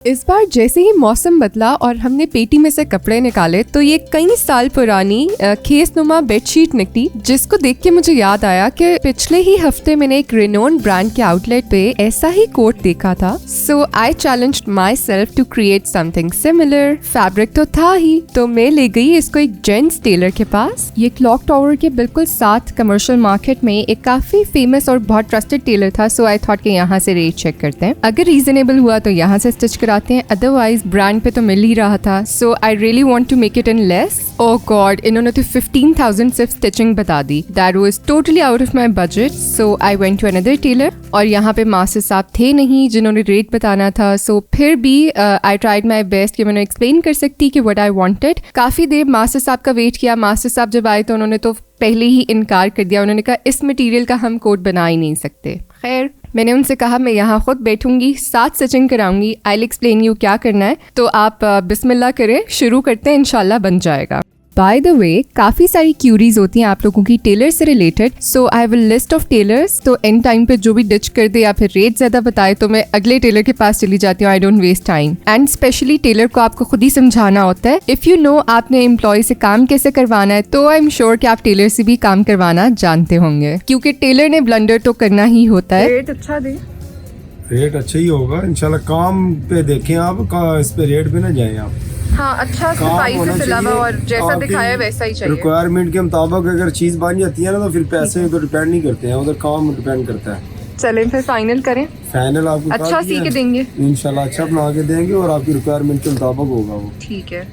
इस बार जैसे ही मौसम बदला और हमने पेटी में से कपड़े निकाले तो ये कई साल पुरानी खेसनुमा बेडशीट निकली, जिसको देख के मुझे याद आया कि पिछले ही हफ्ते मैंने एक रिनोन ब्रांड के आउटलेट पे ऐसा ही कोट देखा था। So I challenged myself to create something similar. Fabric तो था ही, तो मैं ले गई इसको एक जेंट्स टेलर के पास। ये क्लॉक टावर के बिल्कुल साथ कमर्शियल मार्केट में एक काफी फेमस और बहुत ट्रस्टेड टेलर था। सो आई थॉट कि यहाँ से रेट चेक करते हैं, अगर रीजनेबल हुआ तो यहाँ से स्टिच आते हैं, अदरवाइज ब्रांड पे तो मिल ही रहा था। So I really want to make it in less. Oh God, इन्होंने तो 15,000 सिर्फ स्टिचिंग बता दी। That was totally out of my budget. So I went to another tailor और यहाँ पे मास्टर साहब थे नहीं जिन्होंने रेट बताना था। सो फिर भी आई ट्राइड माई बेस्ट कि मैंने एक्सप्लेन कर सकती कि व्हाट आई वांटेड। काफी देर मास्टर साहब का वेट किया। मास्टर साहब जब आए तो उन्होंने तो पहले ही इनकार कर दिया। उन्होंने कहा इस मटेरियल का हम कोट बना ही नहीं सकते। खैर, मैंने उनसे कहा मैं यहाँ खुद बैठूंगी, साथ स्टिचिंग कराऊंगी, आई विल एक्सप्लेन यू क्या करना है। तो आप बिस्मिल्लाह करें, शुरू करते हैं, इंशाल्लाह बन जाएगा। बाय द वे, काफ़ी सारी क्यूरीज होती हैं आप लोगों की टेलर से related. So I have a list of tailors. तो एंड टाइम पे जो भी डिच कर दे या फिर रेट ज़्यादा बताए तो मैं अगले टेलर के पास चली जाती हूँ। I don't waste time. And specially tailor को आपको खुद ही समझाना होता है। इफ़ यू नो आपने एम्प्लॉय से काम कैसे करवाना है तो आई एम श्योर कि आप टेलर से भी काम करवाना जानते होंगे, क्योंकि टेलर ने ब्लंडर तो करना ही होता है। रेट अच्छा दे, रेट अच्छा ही होगा इंशाल्लाह। काम पे देखें आप, इस पे रेट पे ना जाएं आप। हाँ, अच्छा सफाई से सिला हुआ और जैसा दिखाया वैसा ही चाहिए। रिक्वायरमेंट के मुताबिक अगर चीज बन जाती है ना तो फिर पैसे तो डिपेंड नहीं करते हैं, उधर काम डिपेंड करता है। चलें फिर फाइनल करें। फाइनल आपको अच्छा सी के देंगे इंशाल्लाह, अच्छा बना के देंगे और आपकी रिक्वायरमेंट के मुताबिक होगा वो। ठीक है।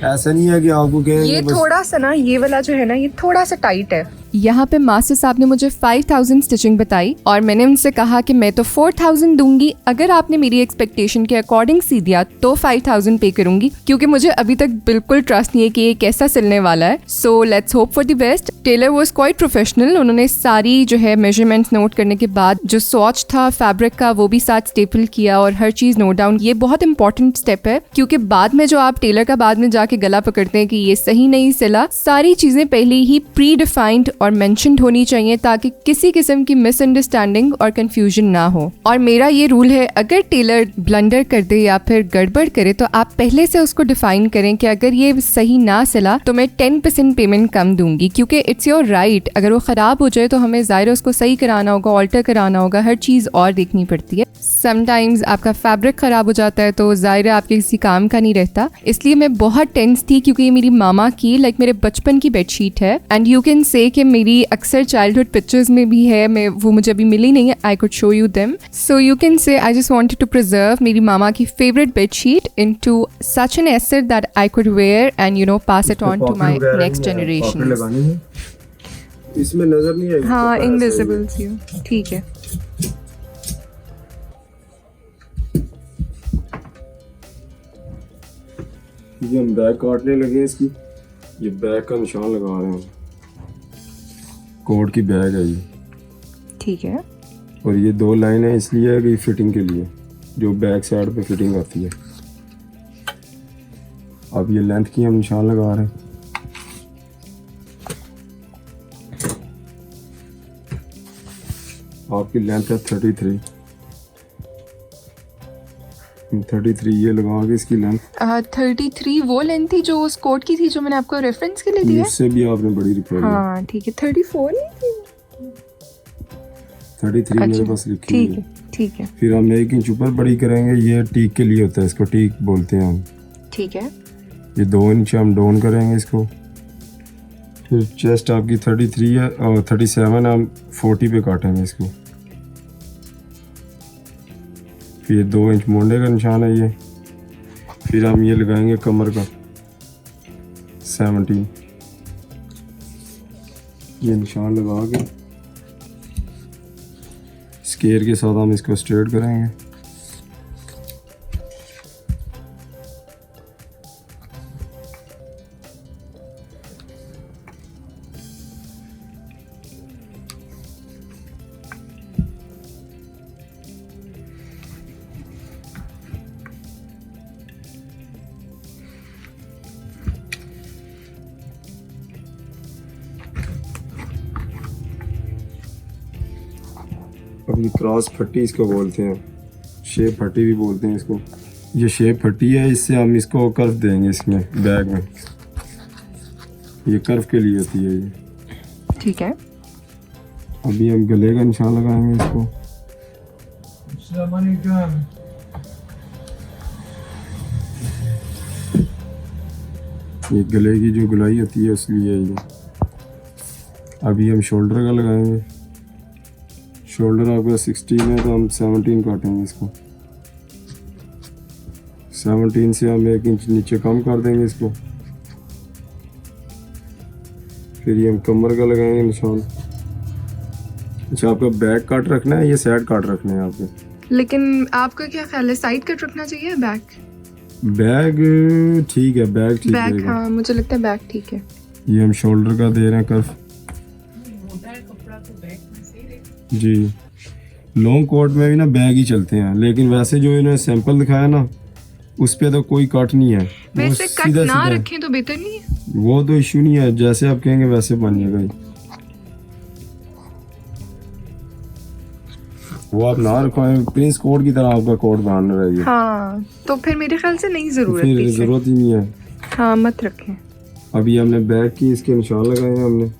ऐसा नहीं है कि आपको कहेंगे ये थोड़ा सा ना, ये वाला जो है ना, ये थोड़ा सा टाइट है। यहाँ पे मास्टर साहब ने मुझे 5,000 स्टिचिंग बताई और मैंने उनसे कहा कि मैं तो 4,000 दूंगी, अगर आपने मेरी एक्सपेक्टेशन के अकॉर्डिंग सी दिया तो 5,000 पे करूंगी, क्योंकि मुझे अभी तक बिल्कुल ट्रस्ट नहीं है कि ये कैसा सिलने वाला है। So let's hope for the best. Tailor was quite professional. उन्होंने सारी जो है मेजरमेंट्स नोट करने के बाद जो स्वॉच था फैब्रिक का वो भी साथ स्टेपल किया और हर चीज नोट डाउन। ये बहुत इंपॉर्टेंट स्टेप है, क्योंकि बाद में जो आप टेलर का बाद में जाके गला पकड़ते हैं कि ये सही नहीं सिला, सारी चीजें पहले ही प्री डिफाइंड और मेंशन्ड होनी चाहिए ताकि किसी किस्म की मिसअंडरस्टैंडिंग और कंफ्यूजन ना हो। और मेरा ये रूल है, अगर टेलर ब्लंडर कर दे या फिर गड़बड़ करे तो आप पहले से उसको डिफाइन करें कि अगर ये सही ना सिला तो मैं 10% पेमेंट कम दूंगी, क्योंकि इट्स योर राइट। अगर वो खराब हो जाए तो हमें ज़ाहिर उसको सही कराना होगा, ऑल्टर कराना होगा, हर चीज़ और देखनी पड़ती है। समटाइम्स आपका फैब्रिक खराब हो जाता है तो ज़ाहिर आपके किसी काम का नहीं रहता। इसलिए मैं बहुत टेंस थी, क्योंकि ये मेरी मामा की मेरे बचपन की बेडशीट है एंड यू कैन से कि मेरी अक्सर चाइल्डहुड पिक्चर्स में भी है। मैं वो मुझे अभी मिली नहीं है, I could show you them. So you can say I just wanted to preserve मेरी मामा की favourite bedsheet into such an asset that I could wear and you know pass it on to my next generation. इसमें नजर नहीं आएगी। हाँ, invisible सी। ठीक है। ये हम बैक काटने लगे इसकी, ये बैक का निशान लगा रहे हैं। कोट की बैग है ये, ठीक है। और ये 2 लाइन है इसलिए है कि फिटिंग के लिए, जो बैक साइड पे फिटिंग आती है। अब ये लेंथ की हम निशान लगा रहे हैं। आपकी लेंथ है 33 ये लगा के इसकी लेंथ 33 वो लेंथ थी जो उस कोट की थी जो मैंने आपको रेफरेंस के लिए दी है। इससे भी आपने बड़ी रिक्वायरमेंट। हाँ ठीक है, 34 नहीं थी, 33 मेरे पास लिखी ठीक है। है, ठीक है। फिर हम 1 इंच ऊपर बड़ी करेंगे, ये टीक के लिए होता है, इसको टीक बोलते हैं हम। ठीक है। ये 2 इंच हम डाउन करेंगे इसको। फिर चेस्ट आपकी 33 है और 37 हम 40 पे काटेंगे इसको। फिर 2 इंच मोंडे का निशान है ये। फिर हम ये लगाएंगे कमर का 17, ये निशान लगा के स्केयर के साथ हम इसको स्ट्रेट करेंगे। अब ये क्रॉस फट्टी इसको बोलते हैं, शेप फट्टी भी बोलते हैं इसको। ये शेप फटी है, इससे हम इसको कर्व देंगे इसमें बैग में। ये कर्व के लिए होती है ये। ठीक है। अभी हम गले का निशान लगाएंगे इसको। ये गले की जो गुलाई होती है इसलिए ये। अभी हम शोल्डर का लगाएंगे। शोल्डर आपका 16 है तो हम 17 काटेंगे इसको। 17 से हम 1 इंच नीचे कम कर देंगे इसको। फिर ये हम कमर का लगाएंगे निशान। अच्छा, आपका बैक काट रखना है या साइड काट रखना है आपके? लेकिन आपका क्या ख्याल है, साइड कट रखना चाहिए बैक? बैग ठीक है, बैग ठीक बैक, रहेगा। हाँ मुझे लगता है बैक ठीक है। ये हम शोल्डर का दे रहे हैं कर्व। जी, लॉन्ग कोट में भी ना बैग ही चलते हैं, लेकिन वैसे जो इन्होंने सैंपल दिखाया ना उस पे तो कोई कट नहीं है। वो वैसे कट सीधा ना सीधा है। रखें तो बेहतर नहीं है? वो तो इशू नहीं है, जैसे आप कहेंगे वैसे बन जाएगा ही। वो आप ना रखवाएं, प्रिंस कोट की तरह आपका कोट बन रहा है ये। हाँ, तो फिर मेरे ख्याल से नहीं तो जरूरत फिर पीछे। जरूरत ही नहीं है। हाँ मत रखें। अभी हमने बैग की इसके निशान लगाए हैं हमने।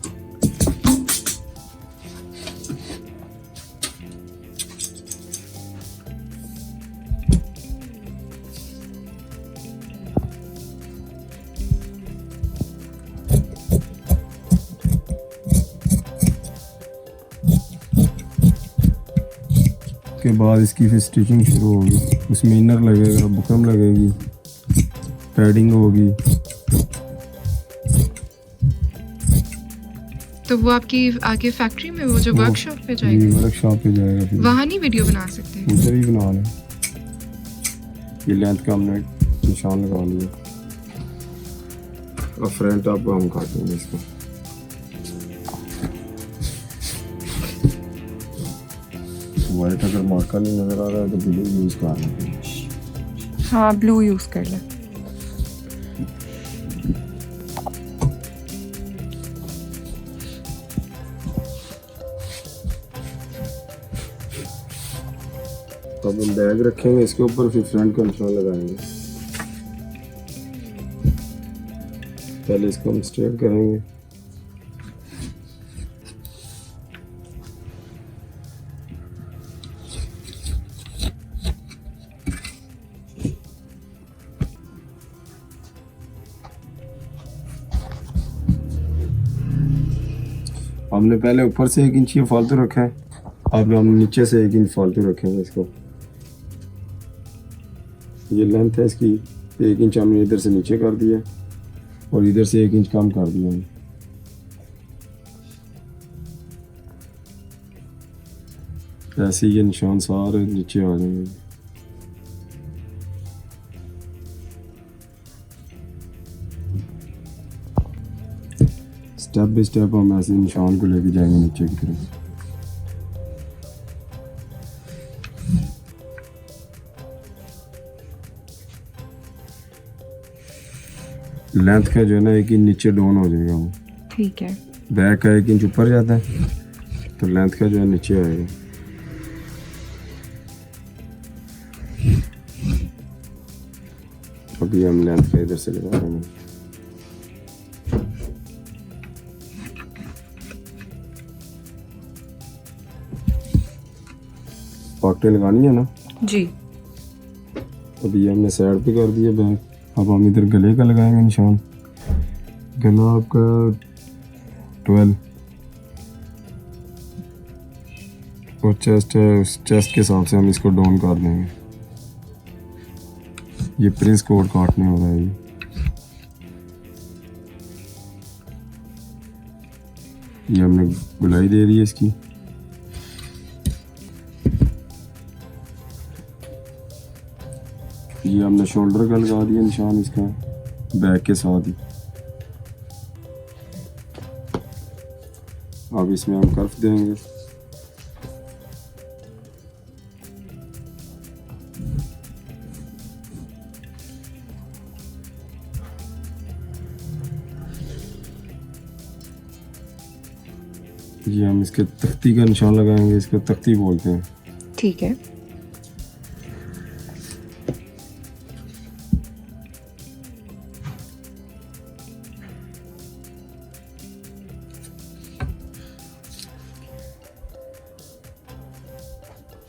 के बाद इसकी फिर स्टिचिंग शुरू होगी। उसमें इनर लगेगा, बुकरम लगेगी, पैडिंग होगी। तो वो आपकी आगे फैक्ट्री में, वो जो वर्कशॉप पे जाएगा, वर्कशॉप पे जाएगा, फिर वहाँ नहीं वीडियो बना सकते? उधर ही बना लें। ये लेंथ का हमने निशान लगा लिया। और फ्रंट आप हम काटेंगे इसको। वाइट अगर मार्कर नहीं नजर आ रहा है तो ब्लू यूज कर लेंगे। हाँ ब्लू यूज कर ले। तो अब हम बैग रखेंगे इसके ऊपर, फिर फ्रंट का निशान लगाएंगे। पहले इसको हम स्ट्रेट करेंगे। हमने पहले ऊपर से 1 इंच ये फालतू रखा है, अब हम नीचे से 1 इंच फालतू रखेंगे इसको। ये लेंथ है इसकी, 1 इंच हमने इधर से नीचे कर दिया और इधर से 1 इंच कम कर दिया हमने। ऐसे ये निशान सारे नीचे आ जाएंगे। स्टेप बाय स्टेप हम ऐसे निशान को लेके जाएंगे नीचे की तरफ। लेंथ का जो है ना 1 इंच नीचे डाउन हो जाएगा वो। ठीक है। बैक का 1 इंच ऊपर जाता है तो लेंथ का जो है नीचे आएगा। अभी हम लेंथ का इधर से लगा देंगे। पॉकेट लगानी है ना जी। अभी हमने साइड पे कर दिया बैग। अब हम इधर गले का लगाएंगे निशान। गला आपका 12 और चेस्ट है, उस चेस्ट के हिसाब से हम इसको डाउन कर देंगे। ये प्रिंस कोड काटने हो रहा है ये हमने गुलाई दे दी है इसकी। ये हमने शोल्डर का लगा दिया निशान इसका बैक के साथ ही। अब इसमें हम कर्व देंगे। ये हम इसके तख्ती का निशान लगाएंगे, इसको तख्ती बोलते हैं। ठीक है।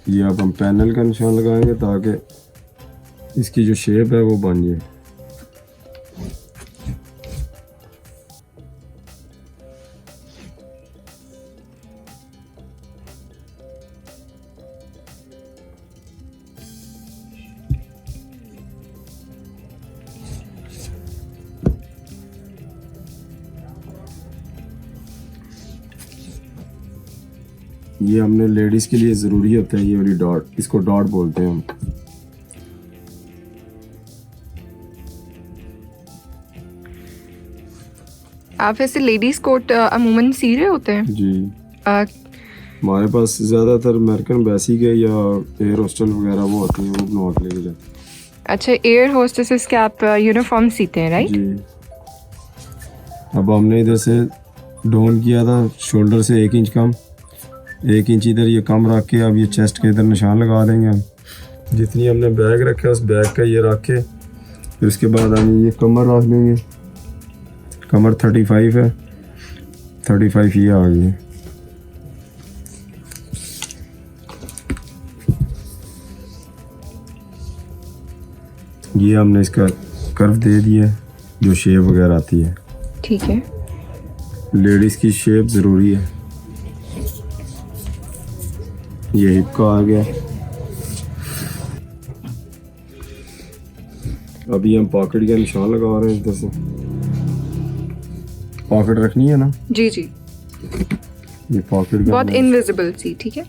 ये अब हम पैनल का निशान लगाएंगे ताकि इसकी जो शेप है वो बन जाए। ये हमने लेडीज़ के लिए ज़रूरी होता है, ये वाली डॉट, इसको डॉट बोलते हैं हम। आप ऐसे लेडीज कोट अमूमन सी रहे होते हैं? जी, अ, हमारे पास ज़्यादातर अमेरिकन बेसिक है या एयर हॉस्टल वगैरह वो होती हैं, वो बनवा के लेके जाते हैं। अच्छा, एयर होस्टेसेस के आप यूनिफॉर्म सीते हैं, राइट? जी। अब हमने इधर से डाउन किया था शोल्डर से 1 इंच कम, 1 इंच इधर ये कम रख के अब ये चेस्ट के इधर निशान लगा देंगे हम। जितनी हमने बैग रखा है उस बैग का ये रख के फिर उसके बाद हम ये कमर रख देंगे। कमर 35 है, 35 ये आ गई है। ये हमने इसका कर्व दे दिया जो शेप वगैरह आती है। ठीक है। लेडीज़ की शेप ज़रूरी है। ये हिप का आ गया। अभी हम पॉकेट का निशान लगा रहे हैं इधर से। पॉकेट रखनी है ना? जी जी, ये पॉकेट का बहुत इनविजिबल सी, ठीक है,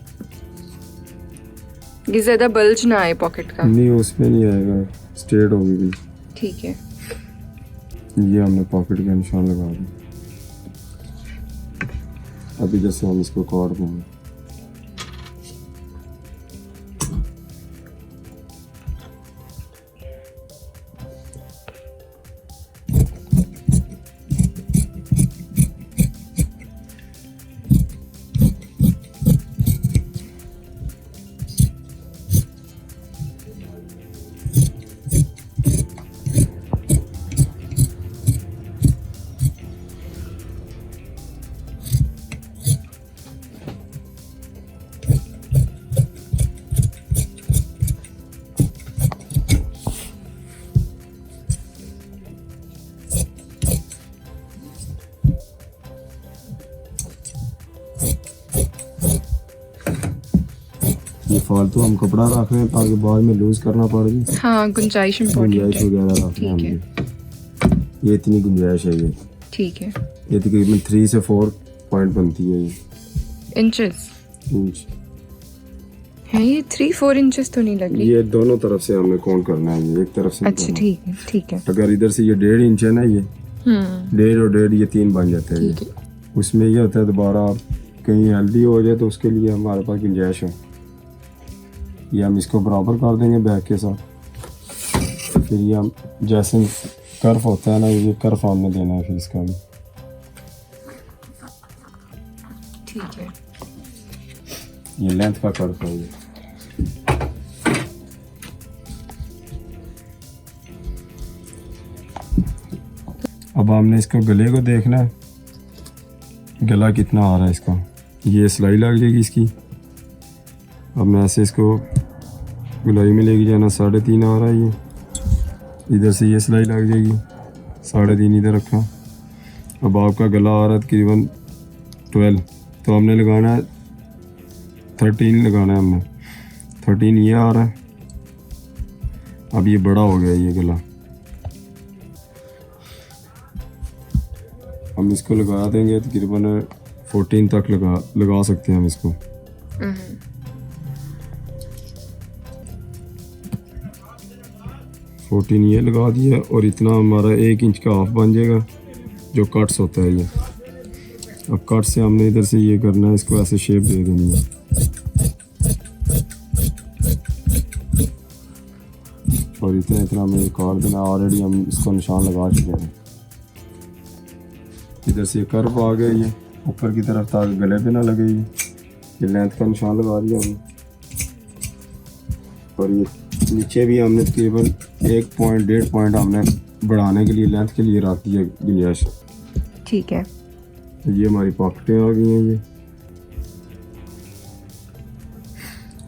ये ज्यादा बल्ज ना आए पॉकेट का। नहीं, उसमें नहीं आएगा, स्ट्रेट होगी भी। ठीक है। ये हमने पॉकेट का निशान लगा दिया। अभी जैसे हम इसको काट देंगे। ये फालतू हम कपड़ा रख रहे हैं ताकि बाद में लूज करना पड़े। हाँ, गुंजाइश गुंजाइश इम्पोर्टेंट है। वगैरह रख रहे हैं ठीक हमने। ये इतनी गुंजाइश है ये। ठीक है। ये तकरीबन 3 से 4 पॉइंट बनती है ये इंचेस इंच। है ये 3-4 इंचेस तो नहीं लग रही? ये दोनों तरफ से हमने काउंट करना है, ये एक तरफ से नहीं अच्छा, करना। ठीक है, ठीक है। अगर इधर से ये 1.5 इंच है ना, ये 1.5 और 1.5 ये 3 बन जाते हैं। ठीक है। उसमें ये होता है दोबारा कहीं हेल्दी हो जाए तो उसके लिए हमारे पास गुंजाइश है। ये हम इसको बराबर कर देंगे बैक के साथ। फिर ये हम जैसे कर्व होता है ना, ये कर्व हमने देना है फिर इसका भी। ठीक है। ये लेंथ का कर्व है ये। अब हमने इसको गले को देखना है, गला कितना आ रहा है इसका। ये सिलाई लग जाएगी इसकी। अब मैं ऐसे इसको गुलाई में लेके जाना, 3.5 आ रहा है ये। इधर से ये सिलाई लग जाएगी, 3.5 इधर रखा। अब आपका गला आ रहा है तकरीबन 12, तो हमने लगाना है 13 लगाना है हमने। 13 ये आ रहा है। अब ये बड़ा हो गया ये गला। हम इसको लगा देंगे तकरीबन 14 तक लगा सकते हैं हम इसको। 14 ये लगा दिया और इतना हमारा 1 इंच का हाफ बन जाएगा जो कट्स होता है ये। अब कट से हमने इधर से ये करना है, इसको ऐसे शेप दे देनी है। और इतना इतना हमें काट देना। ऑलरेडी हम इसको निशान लगा चुके हैं। इधर से कर्व आ गया ये ऊपर की तरफ ताकि गले पे ना लगे। ये लेंथ का निशान लगा दिया हमने। और ये नीचे भी हमने तकरीबन 1.5 पॉइंट हमने बढ़ाने के लिए लेंथ के लिए रख दिया गुंजाइश। ठीक है। ये हमारी पॉकेटें आ गई हैं ये।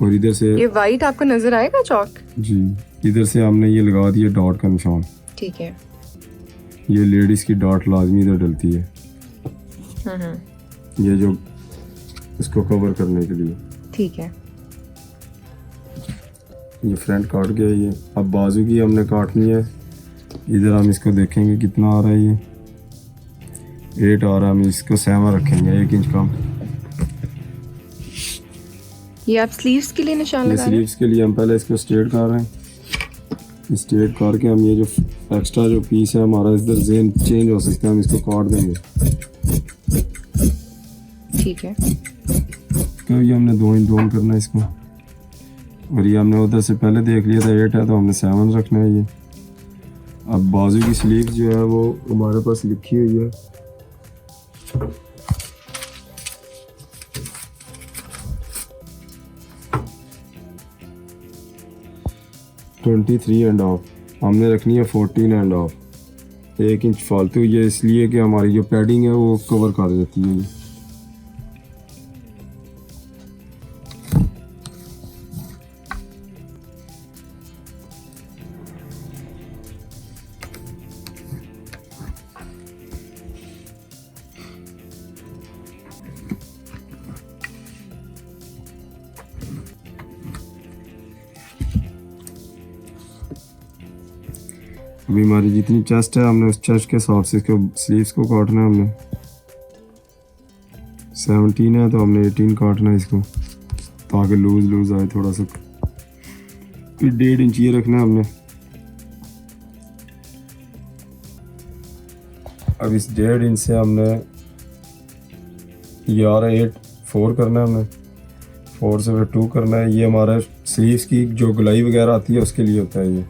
और इधर से ये वाइट आपको नजर आएगा चौक? जी, इधर से हमने ये लगा दिया डॉट का निशान। ठीक है। ये लेडीज़ की डॉट लाजमी इधर डलती है, ये जो इसको कवर करने के लिए। ठीक है। ये फ्रंट काट गया ये। अब बाजू की हमने काटनी है। इधर हम इसको देखेंगे कितना आ रहा है, ये 8 आ रहा है। हम इसको 7 रखेंगे, 1 इंच कम। ये आप स्लीव्स के लिए निशान ये लगा रहे हैं? स्लीव्स के लिए हम पहले इसको स्ट्रेट कर रहे हैं। स्ट्रेट करके हम ये जो एक्स्ट्रा जो पीस है हमारा इधर जेन चेंज हो सकता है, हम इसको काट देंगे। ठीक है। तो ये हमने 2 इंच डाउन करना है इसको। और ये हमने उधर से पहले देख लिया था 8 है, तो हमने 7 रखना है ये। अब बाजू की स्लीव जो है वो हमारे पास लिखी हुई है, (23.5) हमने रखनी है 14.5। 1 इंच फालतू, ये इसलिए कि हमारी जो पैडिंग है वो कवर कर देती है। अभी हमारी जितनी चेस्ट है हमने उस चेस्ट के हिसाब से इसको स्लीव्स को काटना है। हमने 17 है तो हमने 18 काटना है इसको, ताकि लूज आए थोड़ा सा। फिर 1.5 इंच ये रखना है हमने। अब इस 1.5 इंच से हमने ये आ रहा है 4 करना है हमने। 4 से फिर 2 करना है। ये हमारा स्लीव्स की जो गुलाई वगैरह आती है उसके लिए होता है ये।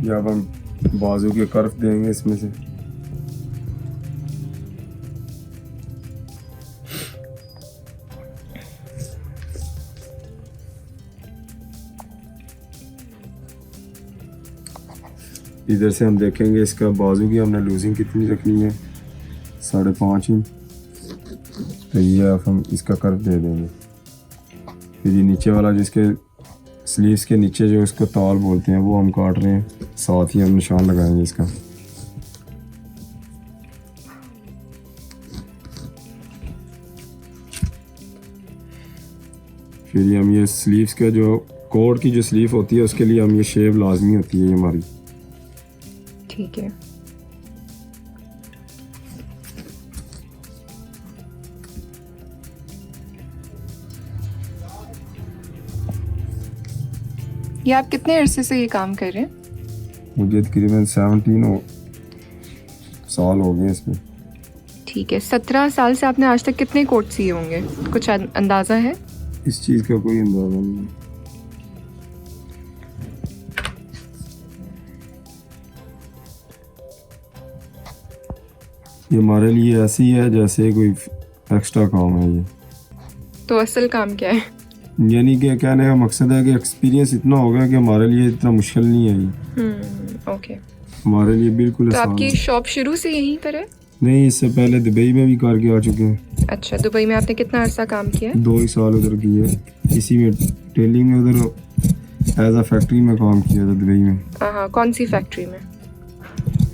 या अब हम बाजू के कर्व देंगे इसमें से। इधर से हम देखेंगे इसका बाजू की हमने लूजिंग कितनी रखनी है, 5.5 इंच। तो ये अब हम इसका कर्व दे देंगे। फिर ये नीचे वाला जिसके स्लीव्स के नीचे जो इसको ताल बोलते हैं वो हम काट रहे हैं, साथ ही हम निशान लगाएंगे इसका। फिर ये हम ये स्लीव्स का जो कोट की जो स्लीव होती है उसके लिए हम ये शेप लाजमी होती है ये हमारी। ठीक है। ये आप कितने अरसे से ये काम कर रहे हैं? मुझे तकरीबन 17 साल हो गए इसमें। ठीक है। 17 साल से आपने आज तक कितने कोट सिए होंगे, कुछ अंदाज़ा है? इस चीज़ का कोई अंदाजा नहीं। ये हमारे लिए ऐसी है जैसे कोई एक्स्ट्रा काम है ये। तो असल काम क्या है? यानी कि कहने का मकसद है कि एक्सपीरियंस इतना हो गया कि हमारे लिए इतना मुश्किल नहीं है ये। ओके। हमारे लिए बिल्कुल तो आसान आपकी है। शॉप शुरू से यहीं पर है? नहीं, इससे पहले दुबई में भी करके आ चुके हैं। अच्छा, दुबई में आपने कितना अरसा काम किया है? 2 ही साल उधर किए। इसी में टेलिंग में उधर एज अ फैक्ट्री में काम किया था दुबई में। हाँ, कौन सी फैक्ट्री में?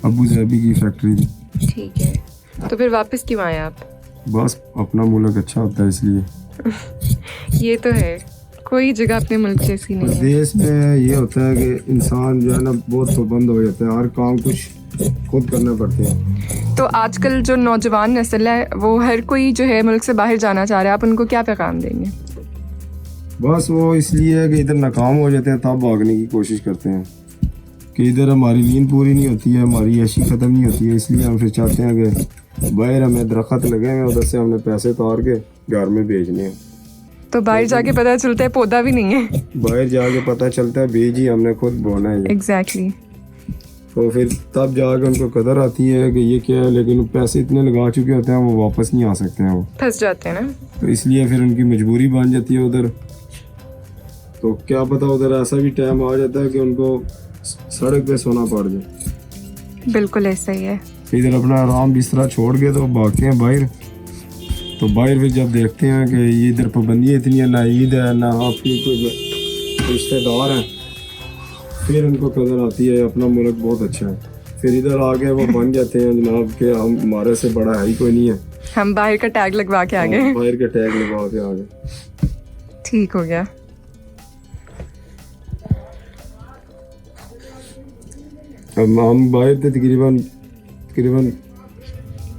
अबू धाबी की फैक्ट्री थी। ठीक है। तो फिर वापस क्यों आए आप? बस अपना मुल्क अच्छा होता है इसलिए। ये तो है, कोई जगह अपने मुल्क जैसी नहीं है। देश में ये होता है कि इंसान जो है ना बहुत पाबंद हो जाता है, हर काम कुछ खुद करने पड़ते हैं। तो आजकल जो नौजवान नस्ल है वो हर कोई जो है मुल्क से बाहर जाना चाह रहा है, आप उनको क्या पैगाम देंगे? बस वो इसलिए है कि इधर नाकाम हो जाते हैं तब भागने की कोशिश करते हैं कि इधर हमारी नींद पूरी नहीं होती है, हमारी ऐशी ख़त्म नहीं होती है। इसलिए हम फिर चाहते हैं कि बाहर हमें दरख्त लगे हैं, उधर से हमने पैसे उतार के घर में भेजने हैं। तो बाहर जाके पता चलता है पौधा भी नहीं है। बाहर जाके पता चलता है बीज ही हमने खुद बोना है। एग्जैक्टली। तो फिर तब जाके उनको कदर आती है कि ये क्या है, लेकिन पैसे इतने लगा चुके होते हैं वो वापस नहीं आ सकते हैं, वो फंस जाते हैं ना। तो इसलिए फिर उनकी मजबूरी बन जाती है उधर। तो क्या पता उधर ऐसा भी टाइम आ जाता है कि उनको सड़क पे सोना पड़ जाए। बिल्कुल ऐसा ही है। इधर अपना आराम बिस्तरा छोड़ के तो भागते हैं बाहर। तो बाहर भी जब देखते हैं कि ये इधर पाबंदियाँ इतनी है, ना ईद है ना आपकी कोई रिश्तेदार हैं, फिर उनको कदर आती है अपना मुल्क बहुत अच्छा है। फिर इधर आके वो बन जाते हैं जनाब के हम हमारे से बड़ा है ही कोई नहीं है, हम बाहर का टैग लगवा के आ गए। बाहर के टैग लगा के आ गए। ठीक हो गया। अब हम बाहर थे तकरीबन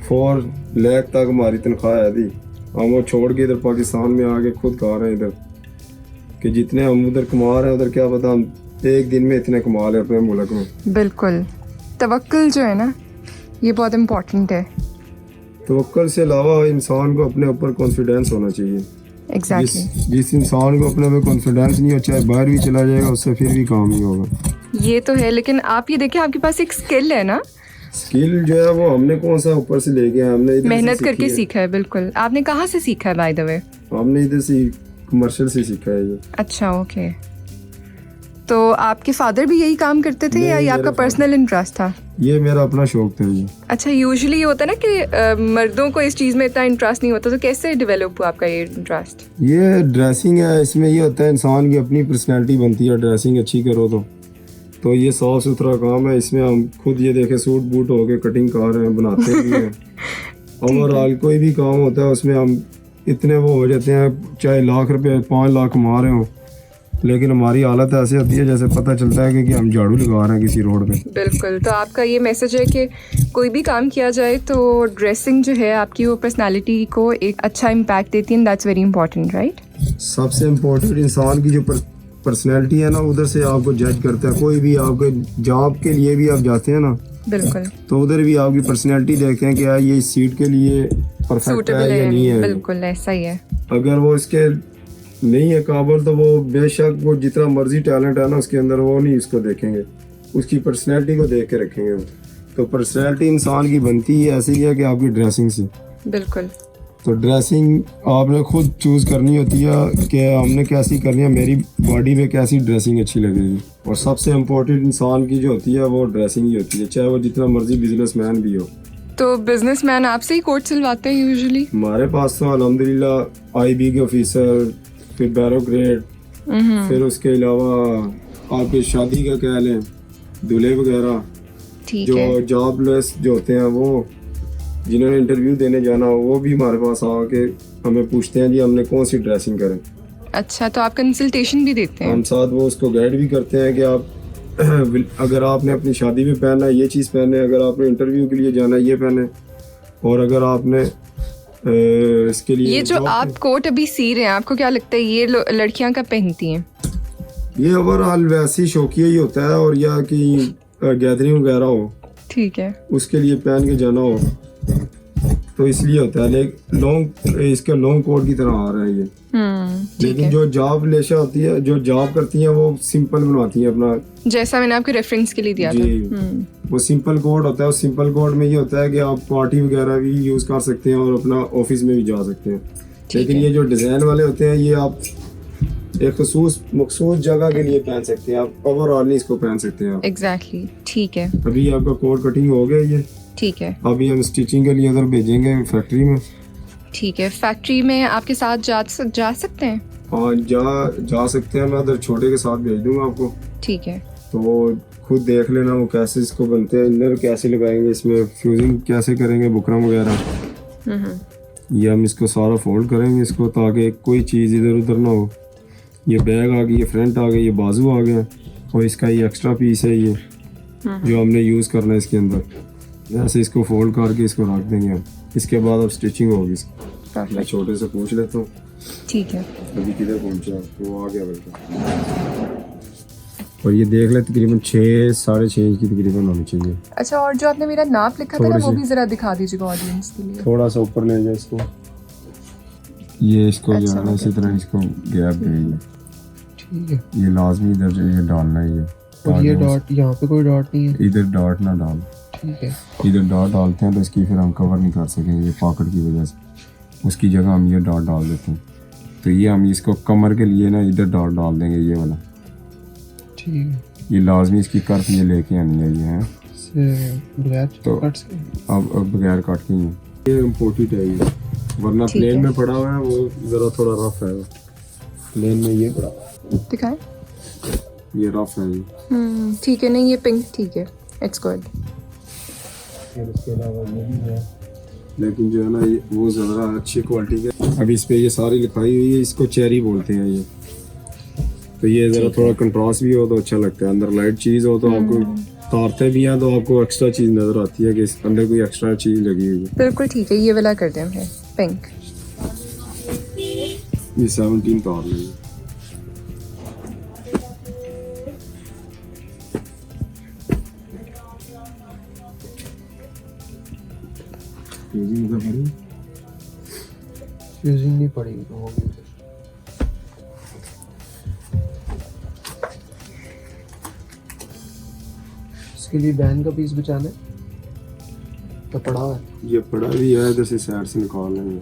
4 लाख तक हमारी तनख्वाह है थी। हम वो छोड़ के इधर पाकिस्तान में आके खुद खा रहे हैं इधर कि जितने हम उधर कमा रहे हैं उधर क्या पता हम एक दिन में इतने कमा रहे अपने मुल्क में। बिल्कुल, तवक्कुल जो है ना ये बहुत इम्पोर्टेंट है। तवक्कुल से अलावा इंसान को अपने ऊपर कॉन्फिडेंस होना चाहिए। एग्जैक्टली। जिस इंसान को अपने ऊपर कॉन्फिडेंस नहीं हो, चाहे बाहर भी चला जाएगा उससे फिर भी काम नहीं होगा। ये तो है, लेकिन आप ये देखिए आपके पास एक स्किल है ना। स्किल जो है वो हमने कौन सा ऊपर से लेके आए, हमने इधर मेहनत से करके सीखी है। सीखा है। बिल्कुल। आपने कहाँ से सीखा है बाय द वे? हमने इधर से कमर्शियल से सीखा है ये। अच्छा, ओके। तो आपके फादर भी यही काम करते थे या ये नहीं, आपका मेरा पर्सनल इंटरेस्ट था? ये मेरा अपना शौक था ये। अच्छा, यूजुअली ये होता है ना कि मर्दों को इस चीज़ में इतना इंटरेस्ट नहीं होता, तो कैसे डेवलप हुआ आपका ये इंटरेस्ट? ये ड्रेसिंग है, इसमें ये होता है इंसान की अपनी पर्सनैलिटी बनती है, ड्रेसिंग अच्छी करो तो ये साफ सुथरा काम है। इसमें हम खुद ये देखे सूट बूट हो के कटिंग कर रहे हैं, बनाते भी हैं। ओवरऑल कोई भी काम होता है उसमें हम इतने वो हो जाते हैं, चाहे लाख रुपए 5 लाख कमा रहे हो, लेकिन हमारी हालत ऐसी होती है जैसे पता चलता है कि हम झाड़ू लगा रहे हैं किसी रोड पे। बिल्कुल। तो आपका ये मैसेज है कि कोई भी काम किया जाए तो ड्रेसिंग जो है आपकी वो पर्सनालिटी को एक अच्छा इम्पैक्ट देती है। That's very important, right? सबसे इम्पोर्टेंट इंसान की जो पर्सनैलिटी है ना, उधर से आपको जज करता है। कोई भी आपके जॉब के लिए भी आप जाते हैं ना, बिल्कुल, तो उधर भी आपकी पर्सनैलिटी देखते हैं कि यार ये इस सीट के लिए परफेक्ट सूटेबल है या है। नहीं है। बिल्कुल ऐसा ही है। अगर वो इसके नहीं है काबिल तो वो बेशक वो जितना मर्जी टैलेंट है ना उसके अंदर, वो नहीं इसको देखेंगे, उसकी पर्सनैलिटी को देख के रखेंगे वो। तो पर्सनैलिटी इंसान की बनती है ऐसे ही है कि आपकी ड्रेसिंग से। बिल्कुल। तो ड्रेसिंग आपने खुद चूज़ करनी होती है कि हमने कैसी करनी है, मेरी बॉडी पे कैसी ड्रेसिंग अच्छी लगेगी। और सबसे इम्पोर्टेंट इंसान की जो होती है वो ड्रेसिंग ही होती है, चाहे वो जितना मर्जी बिजनेसमैन भी हो। तो बिजनेसमैन आपसे ही कोट सिलवाते हैं यूजुअली? हमारे पास तो अल्हम्दुलिल्लाह IB के ऑफिसर, फिर बैरोक्रेट, फिर उसके अलावा आपकी शादी का कह लें दूल्हे वगैरह, ठीक जो है। जॉबलेस जो होते हैं वो जिन्होंने इंटरव्यू देने जाना हो, वो भी हमारे पास आके हमें पूछते हैं जी हमने कौन सी ड्रेसिंग करें। अच्छा, तो आप कंसल्टेशन भी देते हैं? हम साथ वो उसको गाइड भी करते हैं कि आप अगर आपने अपनी शादी में पहनना है ये चीज़ पहने, अगर आपने इंटरव्यू के लिए जाना है ये पहने, और अगर आपने इसके लिए ये जो आप कोट अभी सी रहे हैं, आपको क्या लगता है ये लड़कियां कब पहनती हैं? ये ओवरऑल वैसी शौकिया ही होता है, और या कि गैदरिंग वगैरह हो ठीक है, उसके लिए पहन के जाना हो तो इसलिए होता है। लेकिन लॉन्ग इसका लॉन्ग कोट की तरह आ रहा है ये। लेकिन जो जॉब लेशा होती है, जो जॉब करती हैं वो सिंपल बनवाती हैं अपना, जैसा मैंने आपके रेफरेंस के लिए दिया था। जी वो सिंपल कोड होता है। उस सिंपल कोड में ये होता है कि आप पार्टी वगैरह भी यूज कर सकते हैं और अपना ऑफिस में भी जा सकते हैं। लेकिन ये जो डिजाइन वाले होते हैं ये आप एक मखसूस जगह के लिए पहन सकते हैं, आप ओवरऑल नहीं इसको पहन सकते हैं आप। एग्जैक्टली, ठीक है। अभी आपका कोड कटिंग हो गया ये, ठीक है, अभी हम स्टिचिंग के लिए उधर भेजेंगे फैक्ट्री में। ठीक है। फैक्ट्री में आपके साथ जा सकते हैं? हाँ जा सकते हैं, मैं उधर छोटे के साथ भेज दूंगा आपको। ठीक है। तो खुद देख लेना वो कैसे इसको बनते हैं, इनर कैसे लगाएंगे, इसमें फ्यूजिंग कैसे करेंगे, बुकरम वगैरह। ये हम इसको सारा फोल्ड करेंगे इसको, ताकि कोई चीज़ इधर उधर ना हो। ये बैग आ गई, ये फ्रंट आ गई, ये बाजू आ गया, और इसका ये एक्स्ट्रा पीस है ये जो हमने यूज़ करना है इसके अंदर। ऐसे इसको फोल्ड करके इसको रख देंगे हम। इसके बाद अब स्टिचिंग होगी इसकी। मैं छोटे से पूछ लेता हूँ। ठीक है। अभी किधर पहुँचा, वो आ गया बिल्कुल। और ये देख ले तकरीबन 6-6.5 इंच की तकरीबन होनी चाहिए। अच्छा, और जो आपने मेरा नाप लिखा था ना वो भी जरा दिखा दीजिएगा ऑडियंस के लिए। थोड़ा सा ऊपर ले जाए इसको, ये इसको जो है ना इसी तरह इसको गैप देंगे। ठीक है, ये लाजमी इधर ये डालना है ये। और ये डॉट यहाँ पे कोई डॉट नहीं है? इधर डॉट ना डाल, ठीक है। इधर डॉट डालते हैं तो इसकी फिर हम कवर नहीं कर सकेंगे ये पॉकेट की वजह से, उसकी जगह हम ये डॉट डाल देते हैं। तो ये हम इसको कमर के लिए ना इधर डॉट डाल देंगे, ये वाला। ठीक है। ये लाजमी इसकी कर्फ ये लेके आनी है, ये है बगैर तो कट से। अब बगैर काट के ही ये इम्पोर्टेड है ये, वरना ठीक प्लेन है। में पड़ा हुआ है वो ज़रा थोड़ा रफ है। प्लेन में ये पड़ा हुआ दिखाएं। है, ये रफ है ये। ठीक है, नहीं ये पिंक ठीक है, इट्स गुड। फिर इसके अलावा ये भी है, लेकिन जो है ना ये वो ज़रा अच्छी क्वालिटी के। अब इस पे ये सारी लिखाई हुई है, इसको चेरी बोलते हैं ये। तो ये ज़रा थोड़ा कंट्रास्ट भी हो तो अच्छा लगता है। अंदर लाइट चीज़ हो तो आपको तारते भी हैं तो आपको एक्स्ट्रा चीज़ नज़र आती है कि इस अंदर कोई एक्स्ट्रा चीज़ लगी हुई है। बिल्कुल ठीक है, ये वाला कर दें हम पिंक। ये 17 तार लगी। फ्यूजिंग नहीं पड़ेगी तो होगी। इसके लिए बैन का पीस बचाना है तो पड़ा हुआ है। ये पड़ा भी है, इधर से साइड से निकाल लेंगे।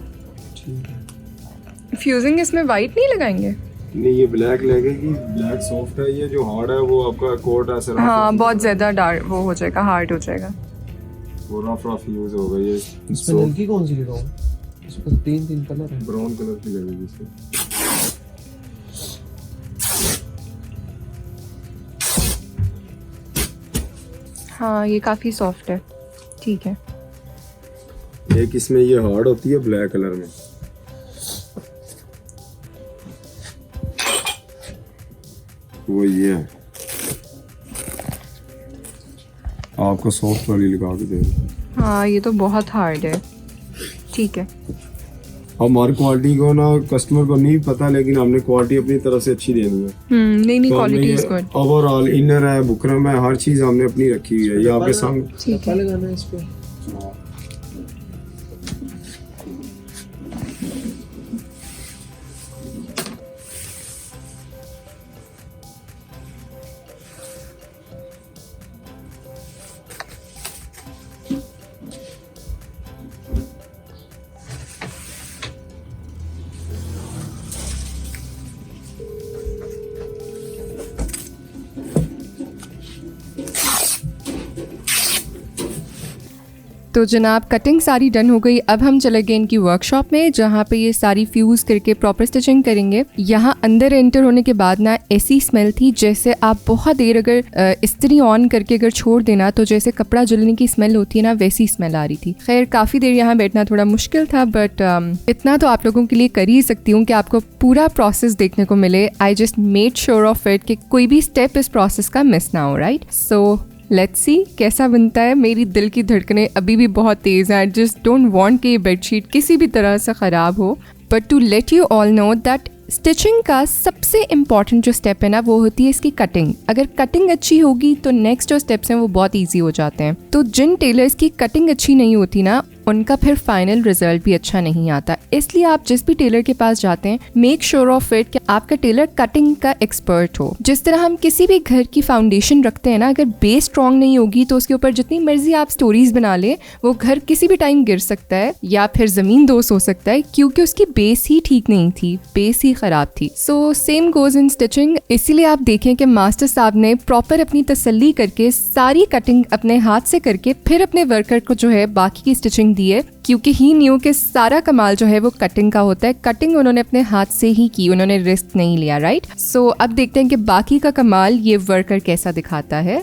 ठीक है। फ्यूजिंग इसमें वाइट नहीं लगाएंगे? नहीं ये ब्लैक लगेगी, ब्लैक सॉफ्ट है। ये जो हार्ड है वो आपका कोट है सर। हाँ बहुत ज़्यादा डार्क वो हो जाएगा, हार्ड हो जाएगा। वो रफ यूज होगा। ये इसमें हल्की कौन सी लगाऊं? इसमें तो तीन कलर है। ब्राउन कलर की लगेगी इसमें। हाँ ये काफ़ी सॉफ्ट है, ठीक है। एक इसमें ये हार्ड होती है ब्लैक कलर में। वो ये है, आपको सॉफ्ट वाली लगा के दे। हाँ ये तो बहुत हार्ड है, ठीक है। हमारी क्वालिटी को ना कस्टमर को नहीं पता, लेकिन हमने क्वालिटी अपनी तरफ से अच्छी देनी है। नहीं तो quality is good. Overall inner है, बुकरम है, हर चीज हमने अपनी रखी हुई है। ये आपके सामने ठीक है। लगाना है इस पे। तो जनाब कटिंग सारी डन हो गई। अब हम चले गए इनकी वर्कशॉप में जहाँ पे ये सारी फ्यूज़ करके प्रॉपर स्टिचिंग करेंगे। यहाँ अंदर एंटर होने के बाद ना ऐसी स्मेल थी जैसे आप बहुत देर अगर इस्त्री ऑन करके अगर छोड़ देना तो जैसे कपड़ा जलने की स्मेल होती है ना, वैसी स्मेल आ रही थी। खैर काफ़ी देर यहाँ बैठना थोड़ा मुश्किल था, बट इतना तो आप लोगों के लिए कर ही सकती हूँ कि आपको पूरा प्रोसेस देखने को मिले। I just made sure of it कि कोई भी स्टेप इस प्रोसेस का मिस ना हो, राइट। सो लेट्स सी कैसा बनता है। मेरी दिल की धड़कनें अभी भी बहुत तेज़ हैं। आई जस्ट डोंट वांट कि ये बेडशीट किसी भी तरह से ख़राब हो। But to let you all know that stitching का सबसे इम्पॉर्टेंट जो स्टेप है ना वो होती है इसकी कटिंग। अगर कटिंग अच्छी होगी तो नेक्स्ट जो स्टेप्स हैं वो बहुत ईजी हो जाते हैं। तो जिन टेलर्स की कटिंग अच्छी नहीं होती ना उनका फिर फाइनल रिजल्ट भी अच्छा नहीं आता। इसलिए आप जिस भी टेलर के पास जाते हैं मेक श्योर ऑफ इट कि आपका टेलर कटिंग का एक्सपर्ट हो। जिस तरह हम किसी भी घर की फाउंडेशन रखते हैं ना, अगर बेस स्ट्रॉन्ग नहीं होगी तो उसके ऊपर जितनी मर्जी आप स्टोरीज बना ले वो घर किसी भी टाइम गिर सकता है या फिर जमीन दोस्त हो सकता है, क्योंकि उसकी बेस ही ठीक नहीं थी, बेस ही खराब थी। So same goes in stitching. इसीलिए आप देखें कि मास्टर साहब ने प्रॉपर अपनी तसल्ली करके सारी कटिंग अपने हाथ से करके फिर अपने वर्कर को जो है बाकी की स्टिचिंग दी है, क्योंकि ही न्यू के सारा कमाल जो है वो कटिंग का होता है। कटिंग उन्होंने अपने हाथ से ही की, उन्होंने रिस्क नहीं लिया, राइट। सो अब देखते हैं कि बाकी का कमाल ये वर्कर कैसा दिखाता है।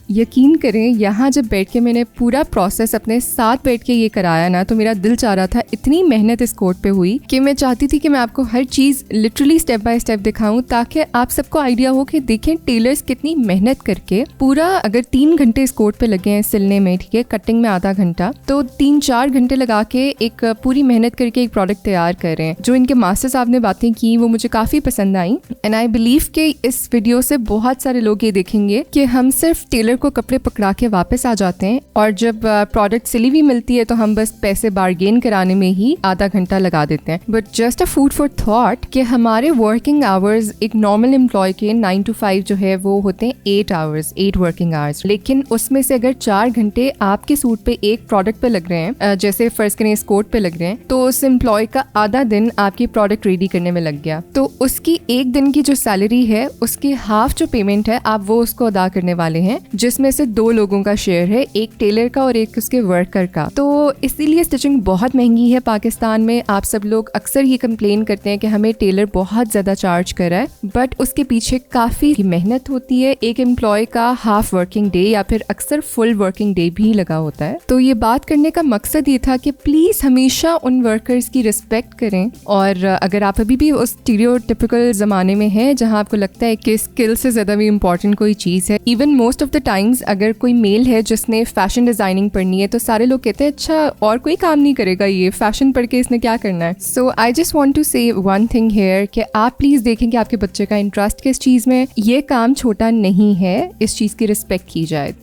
यकीन करें यहाँ जब बैठ के मैंने पूरा प्रोसेस अपने साथ बैठ के ये कराया ना तो मेरा दिल चाह रहा था, इतनी मेहनत इस कोट पे हुई कि मैं चाहती थी कि मैं आपको हर चीज़ लिटरली स्टेप बाय स्टेप दिखाऊं, ताकि आप सबको आइडिया हो कि देखें टेलर्स कितनी मेहनत करके पूरा, अगर 3 घंटे इस कोट पे लगे हैं सिलने में, ठीक है, कटिंग में आधा घंटा, तो 3-4 घंटे लगा के एक पूरी मेहनत करके एक प्रोडक्ट तैयार कर रहे हैं। जो इनके मास्टर साहब ने बातें की वो मुझे काफ़ी पसंद आई। एंड आई बिलीव कि इस वीडियो से बहुत सारे लोग ये देखेंगे कि हम सिर्फ टेलर को कपड़े पकड़ा के वापस आ जाते हैं और जब प्रोडक्ट सिली हुई मिलती है तो हम बस पैसे बार्गेन कराने में ही आधा घंटा लगा देते हैं। But just a food for thought कि हमारे वर्किंग आवर्स एक नॉर्मल एम्प्लॉय के 9 to 5 जो है वो होते हैं 8 आवर्स, 8 वर्किंग आवर्स। लेकिन उसमें से अगर 4 घंटे आपके सूट पे एक प्रोडक्ट पे लग रहे हैं, जैसे फर्ज करें इस कोट पे लग रहे हैं, तो उस एम्प्लॉय का आधा दिन आपकी प्रोडक्ट रेडी करने में लग गया। तो उसकी एक दिन की जो सैलरी है उसकी हाफ जो पेमेंट है आप वो उसको अदा करने वाले हैं, जिसमें से 2 लोगों का शेयर है, एक टेलर का और एक उसके वर्कर का। तो इसीलिए स्टिचिंग बहुत महंगी है पाकिस्तान में। आप सब लोग अक्सर ये कंप्लेन करते हैं कि हमें टेलर बहुत ज्यादा चार्ज कर रहा है, बट उसके पीछे काफी मेहनत होती है। एक एम्प्लॉय का हाफ वर्किंग डे या फिर अक्सर फुल वर्किंग डे भी लगा होता है। तो ये बात करने का मकसद ये था कि प्लीज हमेशा उन वर्कर्स की रिस्पेक्ट करें। और अगर आप अभी भी उस स्टीरियोटिपिकल जमाने में हैं जहां आपको लगता है कि स्किल से ज्यादा भी इम्पोर्टेंट कोई चीज है, even most of the times अगर कोई मेल है जिसने फैशन डिजाइनिंग पढ़नी है तो सारे लोग कहते हैं अच्छा और कोई काम नहीं करेगा, ये फैशन पढ़ के इसने क्या करना है। सो आई जस्ट वांट टू से वन थिंग हियर कि आप प्लीज देखें कि आपके बच्चे का इंटरेस्ट किस चीज में। ये काम छोटा नहीं है, इस चीज की रिस्पेक्ट की जाए।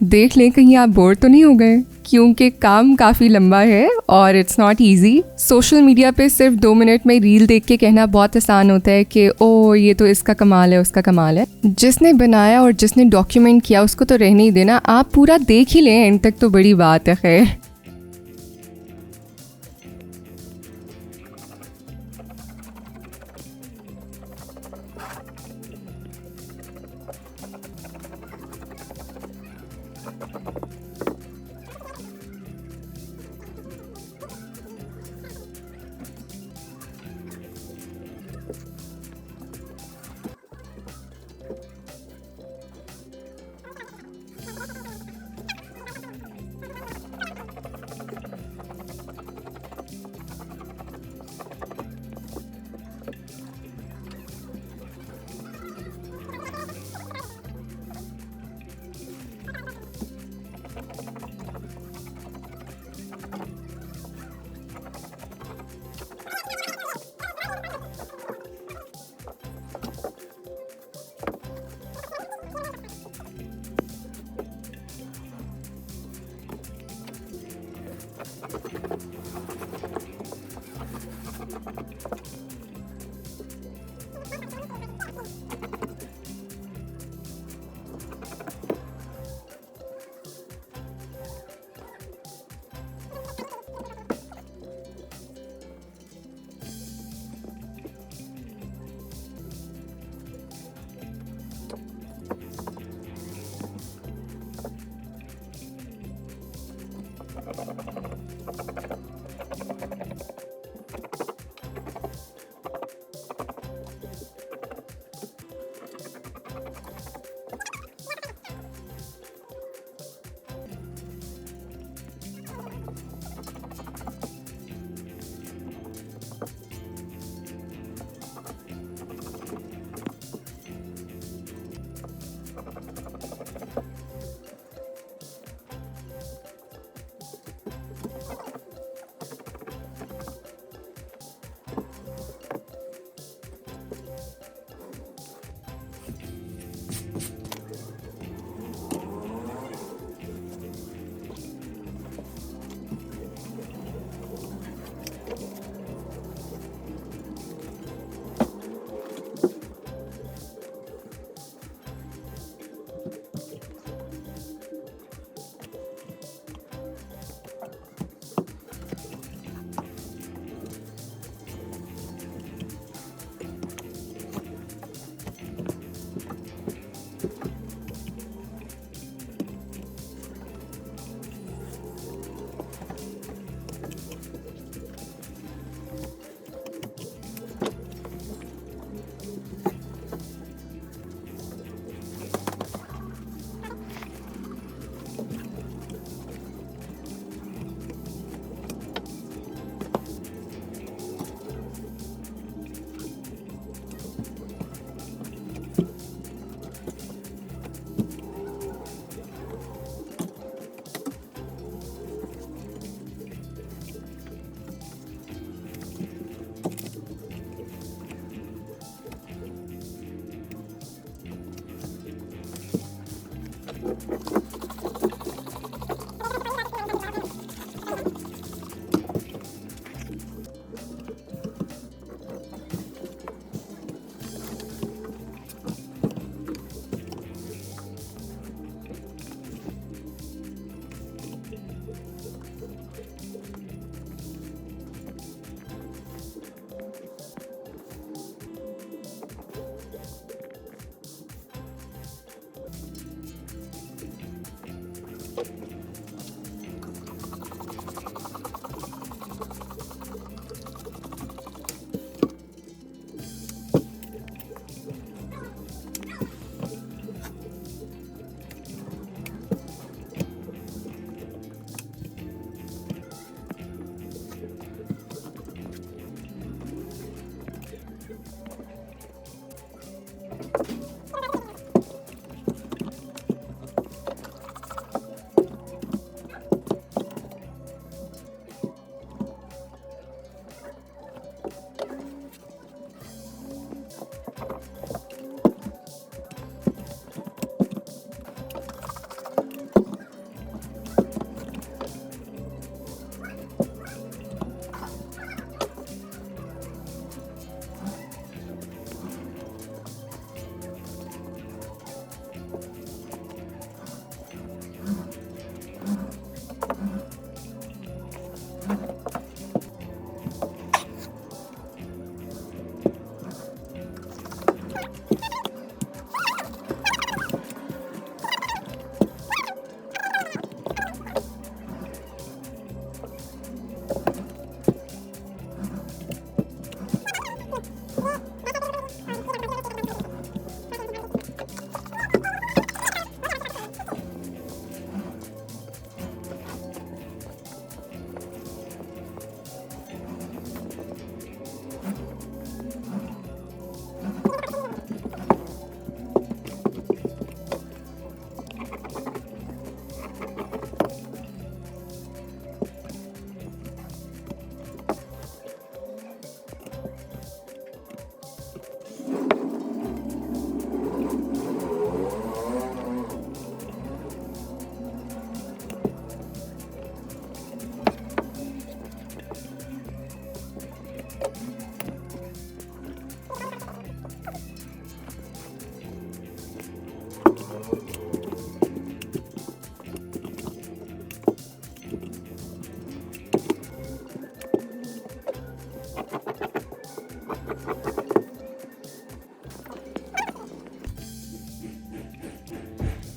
देख लें कहीं आप बोर तो नहीं हो गए, क्योंकि काम काफ़ी लंबा है और it's not easy. Social media पे सिर्फ 2 मिनट में रील देख के कहना बहुत आसान होता है कि ओ ये तो इसका कमाल है, उसका कमाल है। जिसने बनाया और जिसने डॉक्यूमेंट किया उसको तो रहने ही देना, आप पूरा देख ही लें एंड तक तो बड़ी बात है। खैर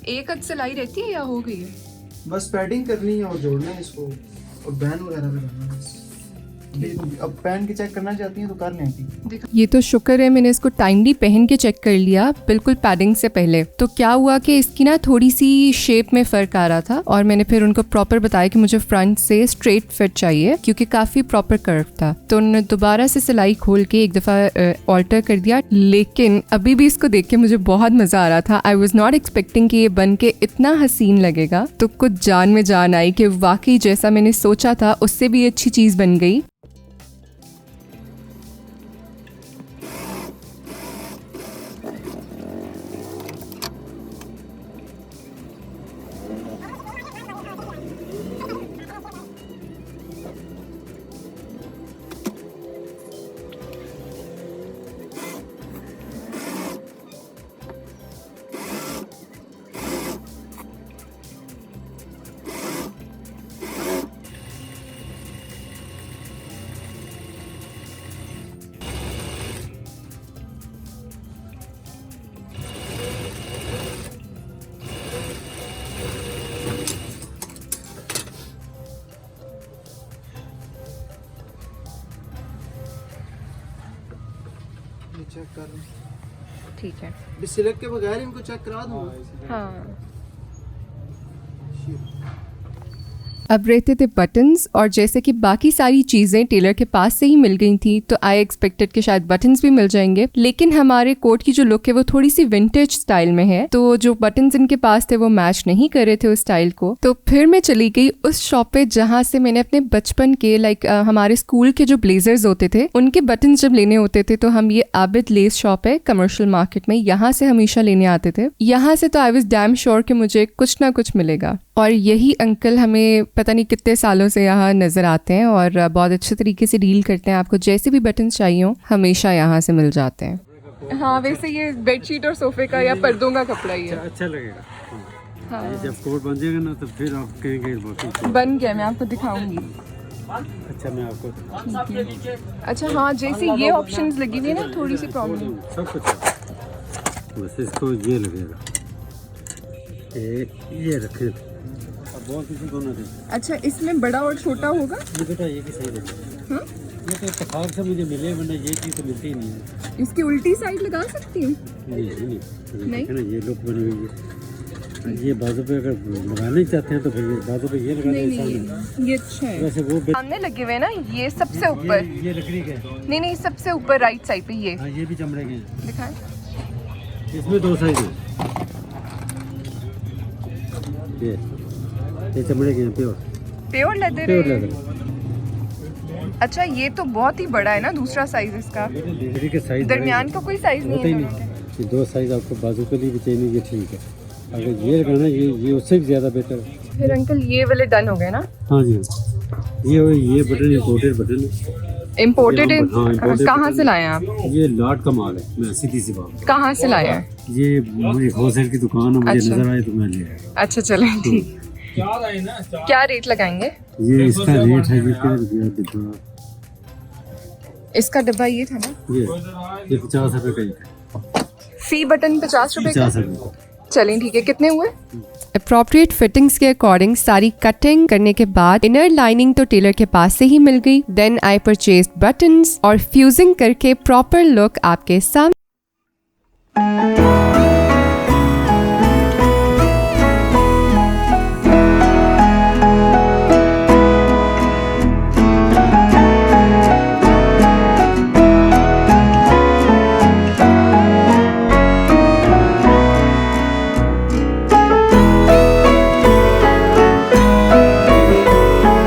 एक हद सिलाई रहती है या हो गई है? बस पैडिंग करनी है और जोड़ना है इसको और बैन वगैरह लगाना है बस। अब पहन के चेक करना चाहती हैं तो कर लें थी। ये तो शुक्र है मैंने इसको टाइमली पहन के चेक कर लिया बिल्कुल पैडिंग से पहले। तो क्या हुआ कि इसकी ना थोड़ी सी शेप में फ़र्क आ रहा था और मैंने फिर उनको प्रॉपर बताया कि मुझे फ्रंट से स्ट्रेट फिट चाहिए क्योंकि काफ़ी प्रॉपर कर्व था। तो उन्होंने दोबारा से सिलाई खोल के एक दफ़ा ऑल्टर कर दिया, लेकिन अभी भी इसको देख के मुझे बहुत मज़ा आ रहा था। आई वॉज नॉट एक्सपेक्टिंग कि ये बन के इतना हसीन लगेगा। तो कुछ जान में जान आई कि वाकई जैसा मैंने सोचा था उससे भी अच्छी चीज़ बन गई। चेक कर रहे हैं। ठीक है। सिलेक्ट के बगैर इनको चेक करा दूँ। हाँ अब रहते थे बटन्स, और जैसे कि बाकी सारी चीज़ें टेलर के पास से ही मिल गई थी तो आई एक्सपेक्टेड कि शायद बटन्स भी मिल जाएंगे, लेकिन हमारे कोट की जो लुक है वो थोड़ी सी विंटेज स्टाइल में है, तो जो बटन्स इनके पास थे वो मैच नहीं कर रहे थे उस स्टाइल को। तो फिर मैं चली गई उस शॉप पे जहाँ से मैंने अपने बचपन के हमारे स्कूल के जो ब्लेजर्स होते थे उनके बटन्स जब लेने होते थे तो हम, ये आबिद लेस शॉप है कमर्शियल मार्केट में, यहाँ से हमेशा लेने आते थे। यहाँ से तो आई वाज डैम श्योर कि मुझे कुछ ना कुछ मिलेगा, और यही अंकल हमें पता नहीं कितने सालों से यहाँ नज़र आते हैं और बहुत अच्छे तरीके से डील करते हैं। आपको जैसे भी बटन चाहिए हो हमेशा यहाँ से मिल जाते हैं। हाँ, वैसे ये बेडशीट और सोफे का या पर्दों का कपड़ा ही है। अच्छा लगेगा। हाँ, ये जब कोट बन जाएगा ना तो फिर आप कहेंगे बाकी बन गया, मैं आपको दिखाऊंगी। अच्छा मैं आपको अच्छा हाँ, जैसे ये ऑप्शंस लगी हुई है ना, थोड़ी सी प्रॉब्लम। सब कुछ है। बस इसको ये लगेगा, ये रखे अब बहुत किसी को ना दे। अच्छा, इसमें बड़ा और छोटा होगा? ये बेटा ये भी सही रहेगा। ये तो इत्तेफाक से मुझे मिले, वरना ये चीज़ तो मिलती ही नहीं है। इसकी उल्टी साइड लगा सकती हूँ? नहीं ना, ये लुक बनी हुई है। ये बाजू पे अगर लगाना ही चाहते हैं तो फिर ये बाजू पे ये लगा दें। ये अच्छा है। वैसे वो सामने लगे हुए ना, ये सबसे ऊपर। ये लकड़ी के, नहीं, सबसे ऊपर राइट साइड पे ये। हाँ ये भी चमड़े के हैं। दिखाएं। इसमें 2 साइज है। ये चमड़े के हैं, प्योर लेदर प्योर है। लेदर। अच्छा, ये तो बहुत ही बड़ा है ना, दूसरा साइज इसका। लकड़ी के साइज दरमियान का कोई साइज नहीं होता ही है। नहीं। ये 2 साइज आपको बाजू के लिए भी चाहिए, ये ठीक है। अगर ये लगाना ये उससे भी ज़्यादा बेहतर है। फिर अंकल ये वाले डन हो गए ना? हाँ जी, ये बटन इम्पोर्टेड बटन है। इम्पोर्टेड है? हाँ, imported कहाँ बटन से लाए हैं आप? ये लॉट का माल है। मैं सीधी सी बात, कहाँ से लाए हैं? ये मुझे होलसेल की दुकान है, मुझे अच्छा। नजर आए तो मैं ले आया। अच्छा चलें, ठीक। क्या रेट लगाएंगे? ये इसका रेट है, ये कितने रुपया डिब्बा? इसका डब्बा ये था ना? ये 50 रुपये का ही। फी बटन 50 रुपए का? 50 रुपये। चलें ठीक है, कितने हुए? अप्रोप्रिएट फिटिंग्स के अकॉर्डिंग सारी कटिंग करने के बाद इनर लाइनिंग तो टेलर के पास से ही मिल गई। देन आई परचेज्ड बटन्स और फ्यूजिंग करके प्रॉपर लुक आपके सामने।